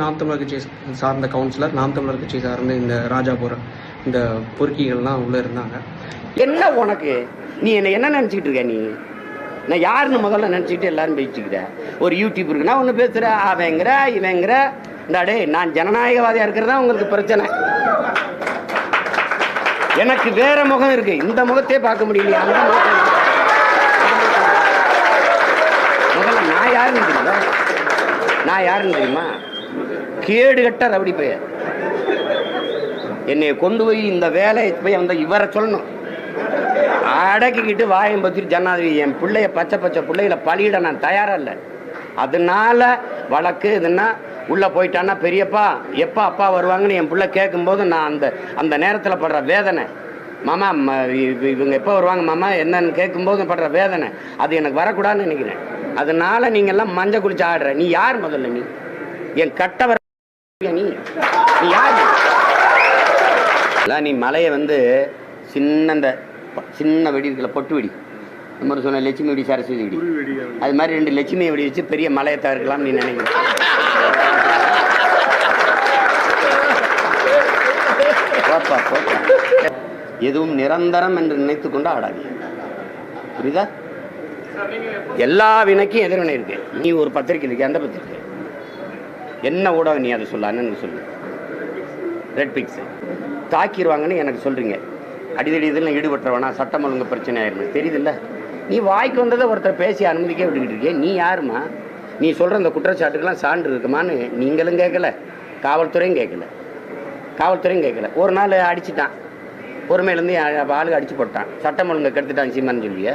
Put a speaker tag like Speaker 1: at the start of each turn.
Speaker 1: நாம் தமிழர் கட்சி சார்ந்த கவுன்சிலர், நாம் தமிழர் கட்சி சார்ந்த இந்த ராஜாபுரம் இந்த பொறுக்கிகள்லாம் உள்ளே இருந்தாங்க.
Speaker 2: என்ன உனக்கு நீ என்ன நினச்சிக்கிட்டு இருக்க? நீ நான் யாருன்னு முதல்ல நினச்சிக்கிட்டு எல்லாரும் பேசிக்கிட்ட. ஒரு யூடியூப் இருக்குன்னா ஒன்று பேசுகிற, அவங்கிற இவங்கிற. இந்தாடே, நான் ஜனநாயகவாதியாக இருக்கிறதா உங்களுக்கு பிரச்சனை. எனக்கு வேற முகம் இருக்கு, இந்த முகத்தையே பார்க்க முடியலையா? அந்த முகம் முதல்ல நான் யாருன்னு தெரியுமா? நான் யாருன்னு தெரியுமா? கேடு கட்ட ரவுடி பெயர். என்னை கொண்டு போய் இந்த வேலையை போய் அந்த இவரை சொல்லணும். அடக்கிக்கிட்டு வாயம் பற்றி ஜனாதிபதி என் பிள்ளைய பச்சை பிள்ளைகளை பழியிட நான் தயாராக இல்லை. அதனால வழக்கு இதுன்னா உள்ளே போயிட்டான்னா பெரியப்பா எப்போ அப்பா வருவாங்கன்னு என் பிள்ளை கேட்கும்போது நான் அந்த நேரத்தில் படுற வேதனை, மாமா இவங்க எப்போ வருவாங்க மாமா என்னன்னு கேட்கும்போது படுற வேதனை, அது எனக்கு வரக்கூடாதுன்னு நினைக்கிறேன். அதனால நீங்கள்லாம் மஞ்சள் குளிச்சு ஆடுற. நீ யார் முதல்ல? நீ என் கட்டவர். நீ யார்? நீ மலையை சின்ன வெடி இருக்கல, பொட்டு வெடி, நம்ம சொன்ன லட்சுமி வெடி, சரஸ்வதி வெடி, அது மாதிரி 2 லட்சுமி வெடி வச்சு பெரிய மலையை தவிர்க்கலாம் நீ நினைக்கிற. எதுவும் நிரந்தரம் என்று நினைத்து கொண்டு ஆடாது. புரியுதா? எல்லா வினைக்கும் எதிர்வினை இருக்கு. நீ ஒரு பத்திரிக்கை இருக்கு, அந்த பத்திரிக்கை என்ன ஊடகம்? நீ அதை சொல்லான்னு சொல்லு. ரெட் பிக்ஸ் தாக்கிடுவாங்கன்னு எனக்கு சொல்றீங்க. அடிதடி இதில் ஈடுபட்டுறவனா சட்டம் ஒழுங்கு பிரச்சனை ஆயிருமே தெரியுதுல்ல. நீ வாய்க்கு வந்ததை ஒருத்தர் பேசி அனுமதிக்க விட்டுக்கிட்டு இருக்கே. நீ யாருமா? நீ சொல்கிற இந்த குற்றச்சாட்டுக்கெல்லாம் சான்று இருக்குமான்னு நீங்களும் கேட்கல, காவல்துறையும் கேட்கல. ஒரு நாள் அடிச்சுட்டான், பொறுமையிலேருந்து ஆளுக்கு அடிச்சு போட்டான், சட்டம் ஒழுங்கை கெடுத்துட்டான் சீமான்னு சொல்லிய.